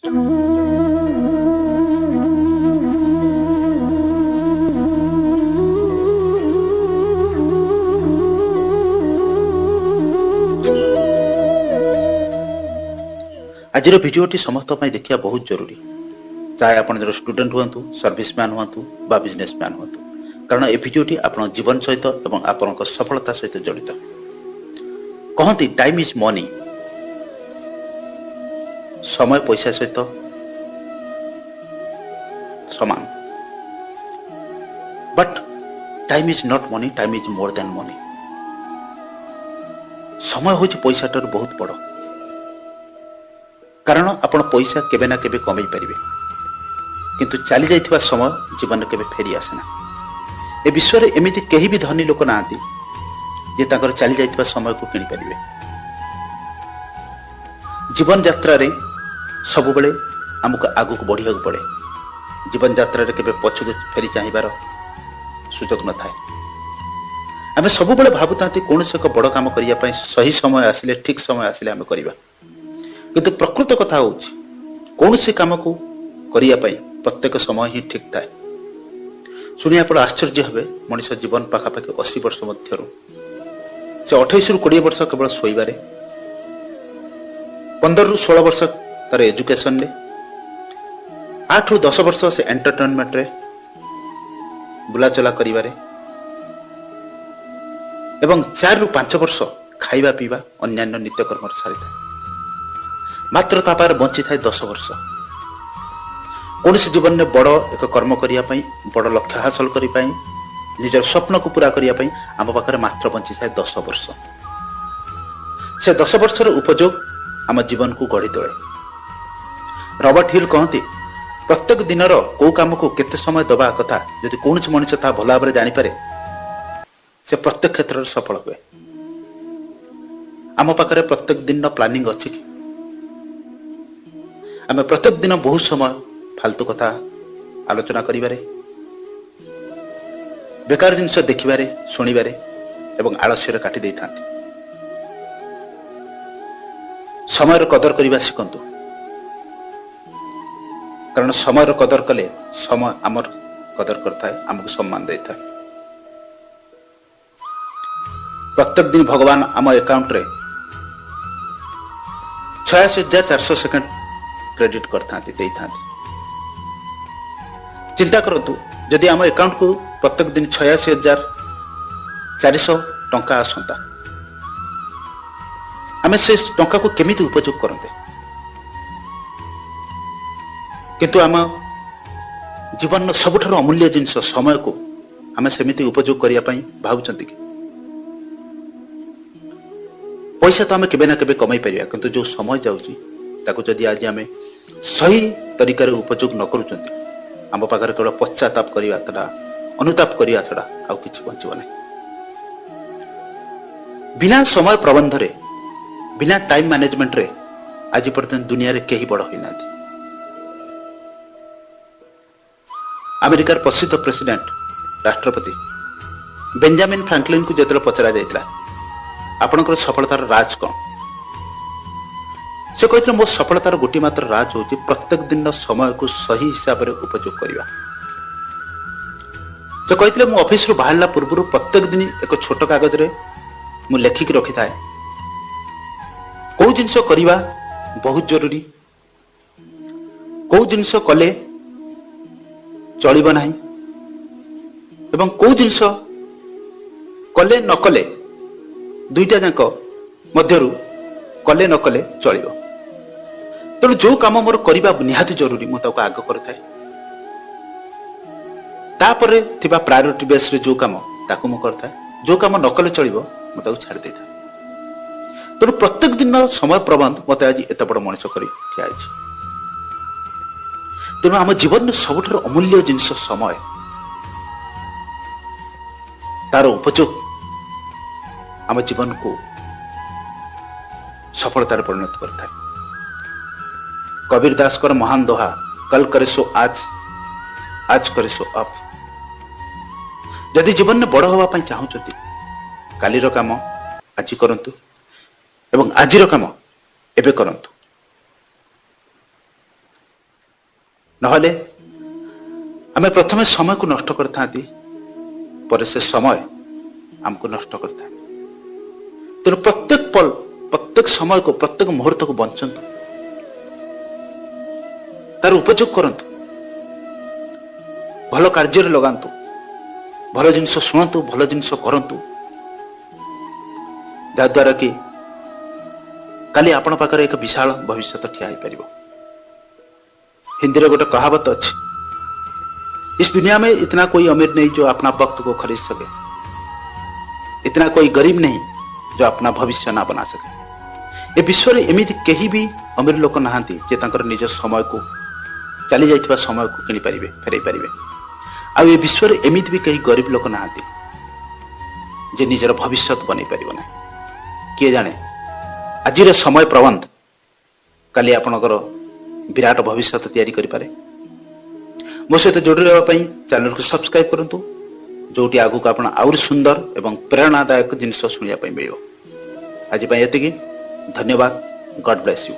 आजिर भिडियोटी समस्त देखा बहुत जरूरी, चाहे आप स्टूडेंट हूँ, सर्विसमैन हूँ बा बिजनेसमैन हूँ, कारण ए भिडियोटी आप जीवन सहित एवं आपण सफलता सहित जड़ित। कहती टाइम इज मनी, समय पैसा सहित समान, but time is not money, time is more than money. समय हूँ पैसा ठार बहुत बड़, कारण आपण पैसा केबे ना केबे कमई पारिबे, किंतु चली जाइथिबा समय जीवन केबे फेरी आसेना। ए विश्व रे एमिति केही भी धनी लोक नांती जे ताकर चली जाइथिबा समय को किनि पारिबे। जीवन यात्रा रे सब बेले हमको आगु को बढ़िया पड़े। जीवन यात्रा रे केबे पछको फेरी चाहिबार सुযোগ न थाए। आमे सब बेले भाबुतांती कोनसे एक बड़ काम करिया पई सही समय आसिले, ठीक समय आसिले आमे करिबा, किंतु प्रकृत कथा होछि कौन काम को करिया पई प्रत्येक समय ही ठीक थाए। शुणी आप आश्चर्य हे, मनुष्य जीवन पाखापाखि 80 वर्ष मध्यरु से 28 रु 20 वर्ष केवल शोइबारे, 15 रु 16 वर्ष तार एजुकेशन ले, 8 रु 10 वर्ष से एंटरटेनमेंट रे बुलाचला करिबारे, एवं 4 रु 5 वर्ष खाइबा पीबा अन्यान्य नित्यकर्म सारी था। मात्र तापार बंची थाए 10 वर्ष। कौन से जीवन में बड़ एक कर्म करने, बड़ लक्ष्य हासिल करने, निजर स्वप्न को पूरा करने आम पाखे मात्र बंची थाए 10 वर्ष। से 10 वर्षर उपयोग आम जीवन को गढ़ी तोले। रॉबर्ट हिल कहते प्रत्येक दिन कौ काम को केते समय दबा कथा यदि कौन मनुष्य ता भल भाव जानी पारे, से प्रत्येक क्षेत्र में सफल हुए। आम पाखे प्रत्येक दिन प्लानिंग अच्छी कि आम प्रत्येक दिन बहुत समय फालतू कथा आलोचना करिबारे, बेकार जिनस देखिबारे, शुणिबारे एवं आलस्य काटी दे था। समय कदर करने शिखंतु, कारण समय कदर कले समय आमर कदर करता है, आमको सम्मान देता है। प्रत्येक दिन भगवान आम अकाउंट रे 86,400 सेकंड क्रेडिट करता। चिंता करतु जदि आम अकाउंट को प्रत्येक दिन 86,400 टंका आसंता, आम से टंका को केमिति उपयोग करते। किंतु आम जीवन सबुठार अमूल्य जिनस समय को आम सेमिति उपयोग करने भावुंट कि पैसा तो आम केबे ना केबे कमाई पारिया, किंतु जो समय जाउची ताको जदि आज आम सही तरीका रे उपयोग न करूचंती, आम पाखरे केवल पश्चाताप करिया छड़ा, अनुताप करिया छड़ा आउ किछि बंचिबो नै। बिना समय प्रबंध रे, बिना टाइम मैनेजमेंट रे आज पर्यंत दुनिया रे केही बड़ होई नाथि। अमेरिकार प्रसिद्ध प्रेसिडेंट राष्ट्रपति बेंजामिन फ्रैंकलिन को जेतले पचरा जायतला आपनकर सफलतार राज कौन, से कहते मो सफलतार गोटे मात्र राज होची प्रत्येक दिन समय को सही हिसाब से उपयोग करवा। से कहते मो ऑफिस रु बाहरला पूर्व प्रत्येक दिन एक छोट कागज रे मु लेखिक रखि थाए कौ जिनस करवा बहुत जरूरी, कौ जिनस कले चलिबो नाही एवं कौ जिनस कले न कले दुईटा जाक मध्यरु कले न कले चलिबो। तेणु जो काम मोर करबा निहाती जरूरी मु ताको आग करथाय, तापरे थिबा प्रायोरिटी बेस रे जो काम ताको मु करथाय, जो काम न कले चलिबो मु ताको छाड़ देथाय। तेणु प्रत्येक दिन समय प्रबंध मते आज एत बड़ मनुष्य करी ठिया अछि। तेणु आम जीवन सबुठार अमूल्य जिनस समय, तार उपयोग आम जीवन को सफलतार परिणत करता है। कबीर दास कर महान दोहा, कल करे सो आज, आज करे सो अब। यदि जीवन में बड़ हवा पाई चाहूचंती, कालीर काम आज करंतु एवं आजिर काम एबे करंतु। नहले आमे प्रथमे समय को नष्ट करता पर से समय हमको नष्ट करता। तेणु प्रत्येक पल प्रत्येक समय को प्रत्येक मुहूर्त को बंचंतु, तार उपयोग करंतु, भल कार्य लगांतु, भल जिनस शुणु, भल जिनस करंतु, जद्वारा कि काली आपण पाखरे एक विशाल भविष्य ठिया हो पारिबो। हिंदी रे गोटे कहावत अच्छी, इस दुनिया में इतना कोई अमीर नहीं जो अपना वक्त को खरीद सके, इतना कोई गरीब नहीं जो अपना भविष्य ना बना सके। ए विश्व रे एमिति केही भी अमीर लोक नहांती जे तांकर निज समय को चली जाइथिबा समय को किनि पारिबे, फेरई पारिबे। आ ए विश्व रे एमिति भी कहीं गरीब लोक नहांती जे निजर भविष्य बनै पारिबो ना। किए जाने आज समय प्रबंध काली आपणकर विराट भविष्य तैयारी करि पारे। मो सहित जोड़ी रहा चैनल को सब्सक्राइब करंतु, जोटी आगु को आपण आउर सुंदर एवं प्रेरणादायक जिनस शुणिया मिलियो। आज एतिकी, धन्यवाद। God bless you.